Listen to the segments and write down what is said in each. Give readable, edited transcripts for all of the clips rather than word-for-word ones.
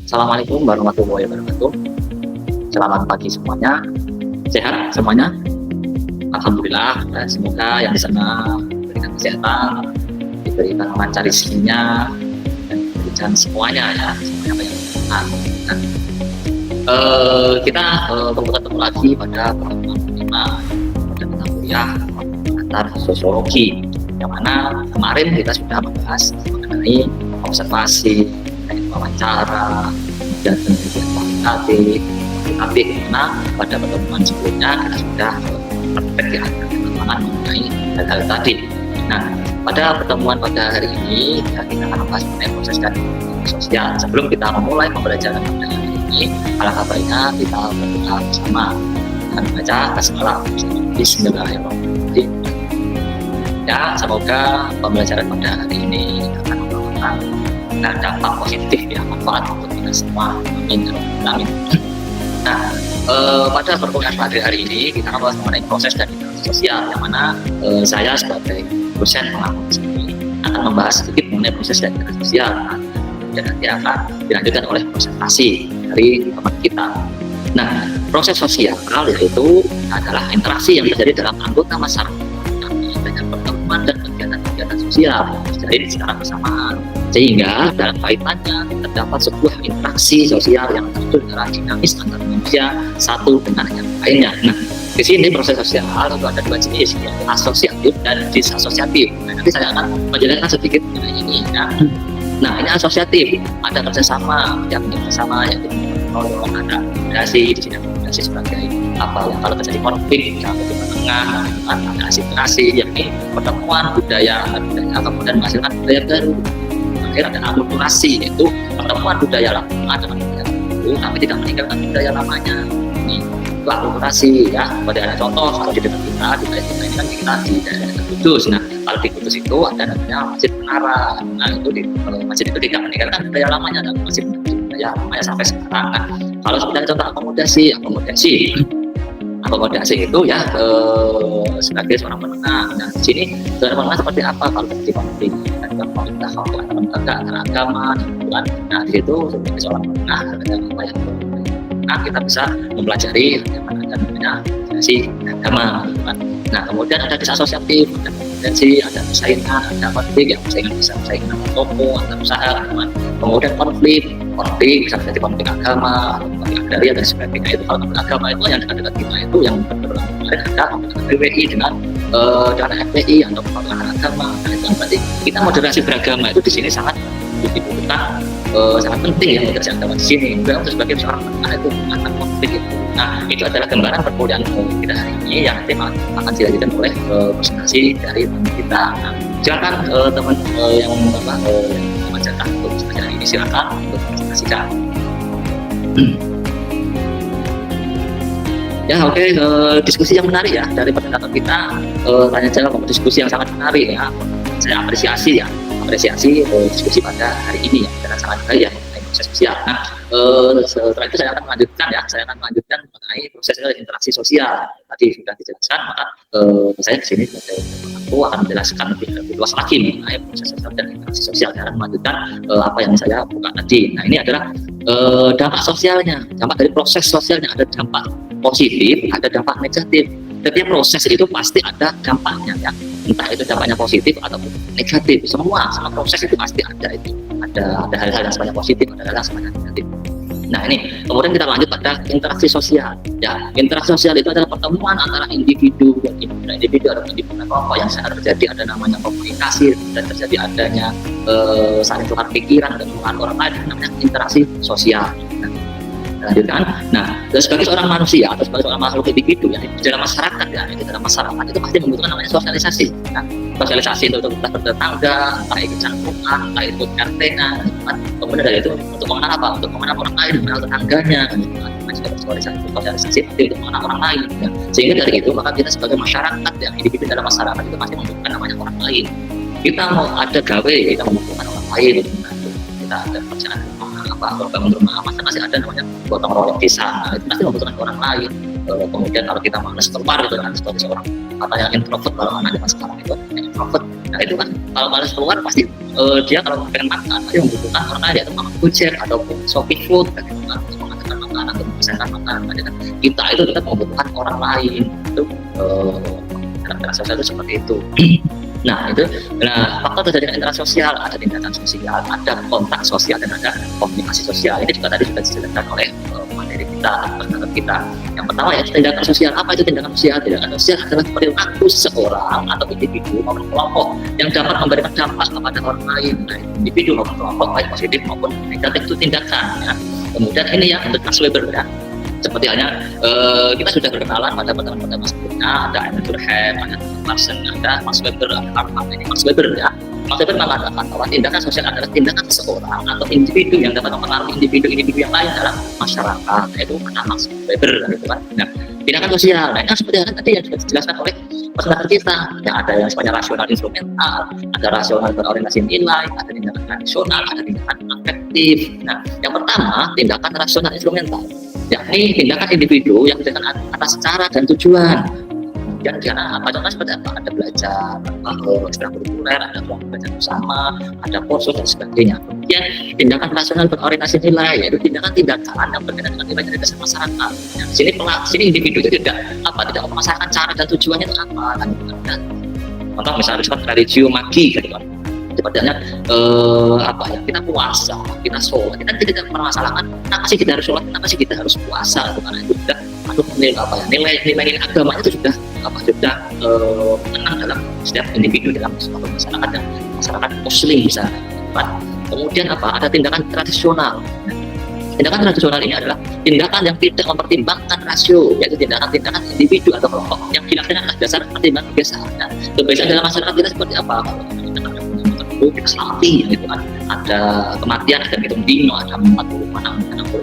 Assalamualaikum warahmatullahi wabarakatuh. Selamat pagi semuanya. Sehat semuanya? Alhamdulillah. Ya, semoga yang di sana diberikan kesehatan, diberikan lancar rezekinya, dan diberikan semuanya ya, semuanya banyak bermanfaat. Nah, kita bertemu lagi pada pertemuan kelima pada mata kuliah antar sosiologi, yang mana kemarin kita sudah membahas mengenai observasi, wawancara, dan penelitian kualitatif, tapi karena pada pertemuan sebelumnya kita sudah praktek ya pertemuan mengenai hal-hal tadi. Nah, pada pertemuan pada hari ini ya, kita akan membahas mengenai proses dan sosial. Sebelum kita memulai pembelajaran pada hari ini, alangkah baiknya kita berdoa bersama dan membaca basmalah. Bismillahirrahmanirrahim. Ya, semoga pembelajaran pada hari ini akan membawa dampak positif ya, manfaat untuk kita semua. Amin. Amin. Nah, pada pertemuan pada hari ini kita akan membahas mengenai proses dan interaksi sosial, yang mana saya sebagai dosen pengamat sini akan membahas sedikit mengenai proses dan interaksi sosial, dan nanti akan dilanjutkan oleh presentasi dari teman kita. Nah, proses sosial yaitu adalah interaksi yang terjadi dalam anggota masyarakat dengan pertemuan dan kegiatan-kegiatan sosial terjadi secara bersamaan, sehingga dalam kaitannya terdapat sebuah interaksi sosial yang terjadi secara dinamis antara manusia satu dengan yang lainnya. Nah, di sini proses sosial itu ada dua jenis, yaitu asosiatif dan disasosiatif. Nah, nanti saya akan menjelaskan sedikit mengenai ini. Nah, ini asosiatif, ada kerjasama, yang bersama, yang ada komunikasi. Di sini komunikasi sebagai apa ya, kalau terjadi konflik misalnya di tengah, ada asimilasi, yakni pertemuan budaya kemudian menghasilkan budaya baru. Akhirnya ada akulturasi, yaitu pertemuan budaya lama dengan budaya baru tapi tidak meninggalkan budaya lamanya. Ini itu akulturasi ya. Pada ada contoh, kalau di dekat kita di daerah kita ini kan kita di daerah Kudus. Nah, kalau di Kudus itu ada namanya Masjid Menara. Nah, itu masjid itu tidak meninggalkan budaya lamanya, dan masih budaya lamanya sampai sekarang. Nah, kalau sebenarnya contoh akomodasi itu ya sebagai seorang menengah. Nah, di sini seorang menengah seperti apa kalau terjadi konflik antara agama dan Tuhan. Nah, di situ sebagai seorang menengah kita bisa mempelajari bagaimana ada namanya organisasi agama. Nah, kemudian ada disasosiatif, ada potensi, ada persaingan, ada konflik, yang persaingan bisa persaingan antar toko, antar usaha, kemudian konflik bisa menjadi konflik agama, konflik agraria dan sebagainya. Itu kalau konflik agama itu yang dekat-dekat kita itu yang berulang kemarin ada konflik PWI dengan FPI atau konflik agama. Nah, itu berarti kita moderasi beragama itu di sini sangat dibutuhkan, sangat penting ya moderasi agama di sini. Untuk sebagai seorang penengah itu akan konflik itu. Nah, itu adalah gambaran perkuliahan kita hari ini yang tema akan dilanjutkan oleh presentasi dari teman kita. Nah, silakan teman yang membacakan untuk presentasi hari ini, silakan untuk presentasikan. Ya, oke, diskusi yang menarik ya dari presentator kita. Tanya jawab diskusi yang sangat menarik ya. Saya apresiasi diskusi pada hari ini ya, dan sangat baik ya mengenai proses sosial. Nah, setelah itu saya akan melanjutkan mengenai proses interaksi sosial. Tadi sudah dijelaskan, maka saya di sini aku akan menjelaskan lebih luas lagi mengenai proses sosial dan interaksi sosial. Saya akan melanjutkan apa yang saya buka tadi. Nah, ini adalah dampak sosialnya, dampak dari proses sosialnya. Ada dampak positif, ada dampak negatif. Setiap proses itu pasti ada dampaknya ya, entah itu dampaknya positif ataupun negatif. Semua proses itu pasti ada hal-hal yang sifatnya positif, ada hal-hal yang sifatnya negatif. Nah, ini kemudian kita lanjut pada interaksi sosial ya. Interaksi sosial itu adalah pertemuan antara individu atau individu kelompok yang sangat terjadi, ada namanya komunikasi, dan terjadi adanya saling tukar pikiran dan hubungan orang lain, namanya interaksi sosial. Lanjutkan. Nah, sebagai seorang manusia atau sebagai seorang makhluk individu yang di dalam masyarakat ya, di dalam masyarakat itu pasti membutuhkan namanya sosialisasi. Nah, sosialisasi itu entah bertetangga, entah ikut cangkupan, entah ikut RT-nya, kemudian dari itu untuk mengenal apa? Untuk mengenal orang lain, mengenal tetangganya, sosialisasi untuk mengenal orang lain. Ya. Sehingga dari itu maka kita sebagai masyarakat yang individu dalam masyarakat itu pasti membutuhkan namanya orang lain. Kita mau ada gawe, kita membutuhkan orang lain. Kita ada pekerjaan bangun rumah masing-masing ada namanya gotong royong desa. Nah, itu pasti membutuhkan orang lain. Kemudian kalau kita malas keluar gitu kan, sebagai seorang katanya introvert kalau anak zaman sekarang itu introvert. Nah itu kan kalau malas keluar pasti dia kalau pengen makan dia membutuhkan orang lain, yaitu makan Gojek ataupun Shopee Food gitu kan, mengatakan makanan atau memesankan makanan. Nah, kita itu tetap membutuhkan orang lain. Itu dalam sosial itu seperti itu. Nah itu, faktor terjadinya interaksi sosial, ada tindakan sosial, ada kontak sosial, dan ada komunikasi sosial. Ini juga tadi sudah dijelaskan oleh materi kita, terhadap kita. Yang pertama ya tindakan sosial. Apa itu tindakan sosial? Tindakan sosial adalah perilaku seseorang atau individu maupun kelompok yang dapat memberikan dampak kepada orang lain, baik individu maupun kelompok, baik positif maupun negatif itu tindakan. Ya. Kemudian ini ya untuk Max Weber ya. Seperti halnya kita sudah berkenalan pada pertemuan sebelumnya, ada Emil Durkheim, ada Larsen, ada Max Weber, ada Karl Marx. Ini Max Weber ya. Max Weber mengatakan bahwa tindakan sosial adalah tindakan seseorang atau individu yang dapat mempengaruhi individu yang lain dalam masyarakat. Itu kata Max Weber gitu kan. Nah, tindakan sosial, nah ini seperti tadi yang sudah dijelaskan oleh masyarakat kita. Yang ada yang sifatnya rasional instrumental, ada rasional berorientasi nilai, ada tindakan rasional, ada tindakan afektif. Nah, yang pertama tindakan rasional instrumental, yakni tindakan individu yang dilakukan atas cara dan tujuan. Kemudian karena apa contohnya seperti apa? Ada belajar ekstrakurikuler, ada kelompok belajar bersama, ada kursus dan sebagainya. Kemudian tindakan rasional berorientasi nilai, yaitu tindakan-tindakan yang berkaitan dengan nilai dari dasar masyarakat. Ya, sini individu itu tidak memasarkan cara dan tujuannya itu apa kan? Contoh misalnya religio magi gitu kan. Sepertinya kita puasa, kita sholat, kita tidak permasalahkan kenapa sih kita harus sholat, kenapa sih kita harus puasa, karena itu sudah nilai agama itu sudah menang dalam setiap individu dalam suatu masyarakat dan masyarakat muslim misalnya. Kemudian ada tindakan tradisional. Tindakan tradisional ini adalah tindakan yang tidak mempertimbangkan rasio, yaitu tindakan-tindakan individu atau kelompok yang dilakukan atas dasar pertimbangan kebiasaan. Nah, kebiasaan dalam masyarakat kita seperti apa? Kita selamati gitu kan, ada kematian, ada hitung dino, ada 60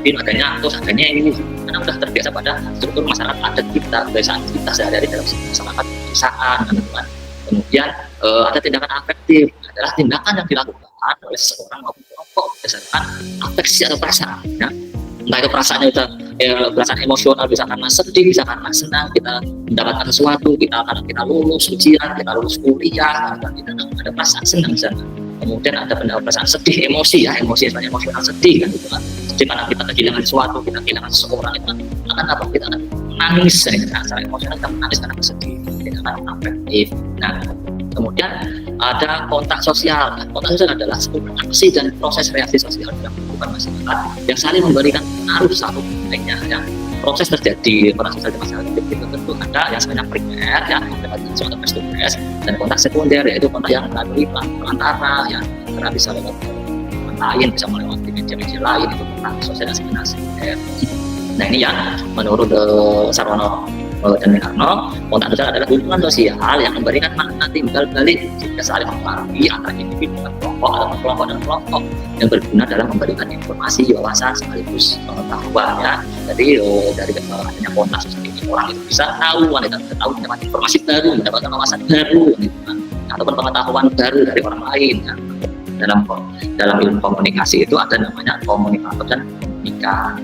dino, ada nyatos, ada ini karena sudah terbiasa pada struktur masyarakat adat kita, kebiasaan kita sehari-hari dalam masyarakat pedesaan gitu kan. Kemudian ada tindakan afektif, adalah tindakan yang dilakukan oleh seseorang maupun kelompok berdasarkan afeksi atau perasaan ya. Entah itu perasaannya perasaan emosional, bisa karena sedih, bisa karena senang, kita mendapatkan sesuatu, kita lulus ujian, kita lulus kuliah, kita ada perasaan senang misalnya. Kemudian ada perasaan sedih, emosi sebenarnya emosional sedih kan gitu kan. Sedih karena kita kehilangan sesuatu, kita kehilangan seseorang, itu akan kita akan menangis secara emosional, kita menangis karena sedih, kita akan afektif. Nah, kemudian ada kontak sosial. Kontak sosial adalah sebuah aksi dan proses reaksi sosial yang dilakukan masyarakat yang saling memberikan pengaruh satu lainnya. Ya. Proses terjadi kontak sosial di masyarakat itu tentu ada yang sebenarnya primer, ya, kontak face to face, dan kontak sekunder, yaitu kontak yang melalui perantara, yang bisa lewat lain, bisa melewati media-media lain, itu kontak sosial yang sebenarnya sekunder. Nah ini yang menurut Sarwono dan Minarno, kontak sosial adalah hubungan sosial yang memberikan makna timbal balik jika saling mempengaruhi antara individu dan kelompok atau kelompok dan kelompok yang berguna dalam memberikan informasi, wawasan sekaligus pengetahuan ya. Jadi dari adanya kontak sosial ini orang itu bisa tahu, wanita bisa tahu, mendapat informasi baru, mendapatkan wawasan baru gitu kan, ataupun pengetahuan baru dari orang lain ya. Dalam ilmu komunikasi itu ada namanya komunikator dan komunikan.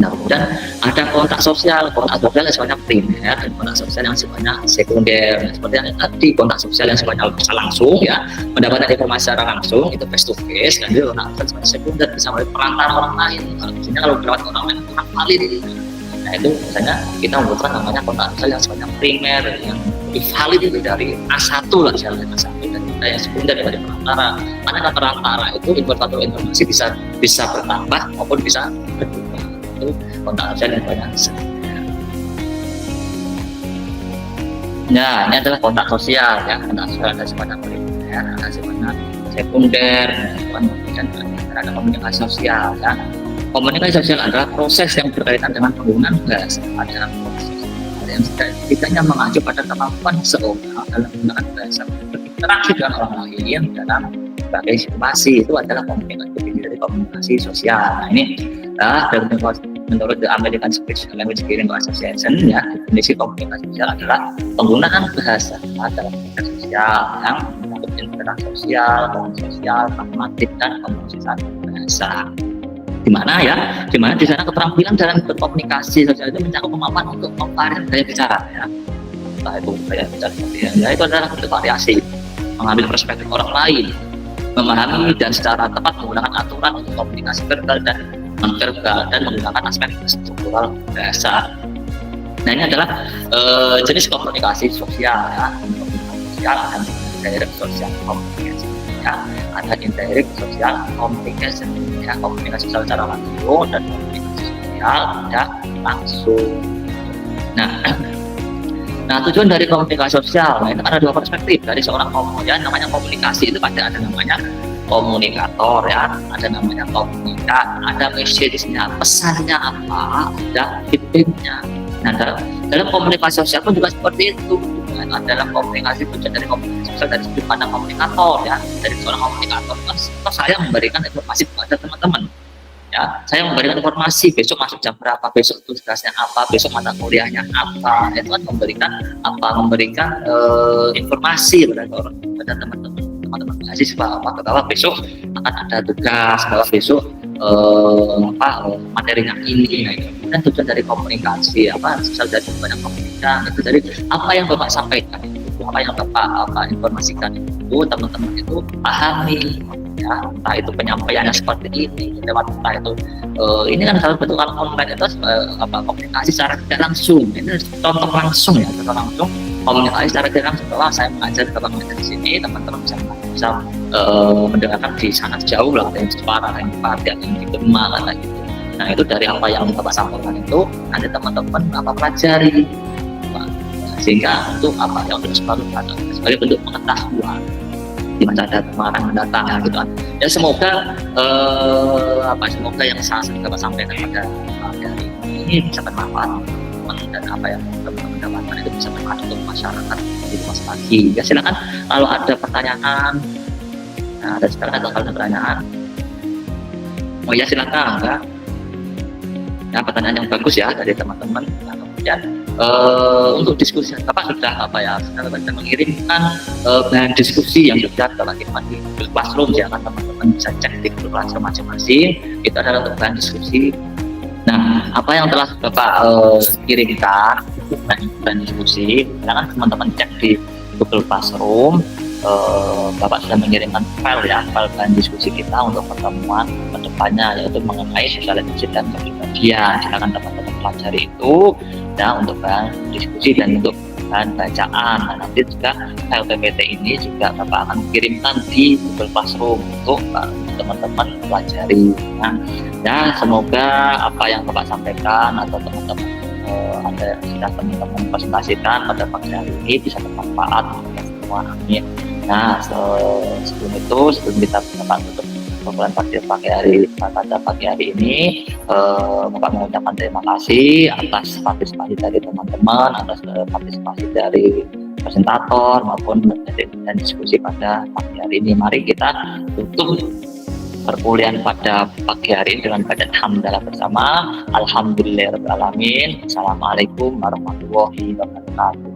Nah, kemudian ada kontak sosial yang sifatnya primer dan kontak sosial yang sifatnya sekunder. Seperti yang tadi, kontak sosial yang sifatnya bisa langsung ya, mendapatkan informasi secara langsung itu face to face, dan itu kontak sosial sekunder bisa melalui perantara orang lain. Misalnya kalau lewat orang lain kurang valid. Nah itu misalnya kita membutuhkan namanya kontak sosial yang sifatnya primer, yang lebih valid itu dari A1 lah, misalnya A1, dan kita yang sekunder dari perantara. Karena perantara itu informasi bisa bertambah maupun bisa berkurang. Itu kontak sosial yang banyak. Nah, ini adalah kontak sosial ya. Kontak sosial ada sifatnya primer, ada sifatnya sekunder, dan ada komunikasi sosial ya. Komunikasi sosial adalah proses yang berkaitan dengan penggunaan bahasa. Ada proses yang setidaknya mengacu pada kemampuan seseorang dalam menggunakan bahasa, berinteraksi dengan orang lain dalam berbagai situasi. Itu adalah komunikasi dari komunikasi sosial. Nah ini menurut the American Speech Language Learning Association ya, definisi komunikasi sosial adalah penggunaan bahasa dalam komunikasi sosial yang mencakup interaksi sosial, komunikasi sosial, pragmatik, dan komunikasi bahasa. Di mana di sana keterampilan dalam berkomunikasi sosial itu mencakup kemampuan untuk memvariasi gaya bicara ya. Entah itu gaya bicara seperti ya, itu adalah bentuk variasi, mengambil perspektif orang lain, memahami dan secara tepat menggunakan aturan untuk komunikasi verbal dan non-verbal dan menggunakan aspek struktural dasar. Nah ini adalah jenis komunikasi sosial ya, komunikasi sosial dan direct social communication ya, ada indirect social communication ya, komunikasi sosial secara langsung dan komunikasi sosial tidak langsung. Nah, tujuan dari komunikasi sosial, nah itu ada dua perspektif dari seorang komunikasi. Namanya komunikasi itu ada namanya komunikator ya, ada namanya komunikat, ada message-nya, pesannya apa, ada feedback-nya. Nah, dalam komunikasi sosial pun juga seperti itu. Nah, dalam komunikasi tujuan dari komunikasi sosial dari sudut pandang komunikator ya, dari seorang komunikator, saya memberikan informasi kepada teman-teman. Ya, saya memberikan informasi besok masuk jam berapa, besok tugasnya apa, besok mata kuliahnya apa, itu kan memberikan informasi kepada teman-teman mahasiswa bahwa besok akan ada tugas, bahwa besok materinya ini. Nah, itu kan tujuan dari komunikasi sosial dari banyak komunikasi itu dari apa yang Bapak sampaikan itu, apa yang Bapak informasikan itu teman-teman itu pahami ya, entah itu penyampaiannya seperti ini lewat entah itu ini kan salah bentuk online itu komunikasi secara tidak langsung. Ini contoh langsung ya, contoh langsung komunikasi secara tidak langsung bahwa saya mengajar di sini, teman-teman bisa mendengarkan di sana jauh lah, yang di Semarang, yang di Pati, yang di Demak lah gitu. Nah itu dari apa yang Bapak sampaikan itu nanti teman-teman pelajari sehingga untuk untuk sebagai bentuk pengetahuan di masa Semarang mendatang ya, gitu kan. Ya semoga semoga yang saya sampaikan pada hari ini bisa bermanfaat dan apa yang teman-teman dapatkan itu bisa bermanfaat untuk masyarakat di luas lagi. Ya silakan kalau ada pertanyaan. Nah, dan sekarang ada pertanyaan. Oh ya silakan ya. Ya pertanyaan yang bagus ya dari teman-teman. Nah, kemudian untuk diskusi Bapak sudah mengirimkan bahan diskusi yang sudah Bapak kirimkan di Google Classroom ya, kan teman-teman bisa cek di Google Classroom masing-masing. Itu adalah untuk bahan diskusi. Nah, apa yang telah Bapak kirimkan bahan diskusi, silakan teman-teman cek di Google Classroom. Bapak sudah mengirimkan file bahan diskusi kita untuk pertemuan kedepannya, yaitu mengenai sosialisasi dan kepribadian. Silakan teman-teman pelajari itu ya untuk bahan diskusi dan untuk bahan bacaan. Nah, nanti juga file PPT ini juga Bapak akan kirimkan di Google Classroom untuk teman-teman pelajari. Nah, ya semoga apa yang Bapak sampaikan atau teman-teman ada sudah teman-teman presentasikan pada pagi hari ini bisa bermanfaat untuk semua. Amin. Nah, sebelum kita tutup obrolan pada pagi hari ini, Bapak mengucapkan terima kasih atas partisipasi dari teman-teman, atas partisipasi dari presentator maupun dan diskusi pada pagi hari ini. Mari kita tutup perkuliahan pada pagi hari ini dengan bacaan hamdalah bersama. Alhamdulillahirabbil alamin. Assalamualaikum warahmatullahi wabarakatuh.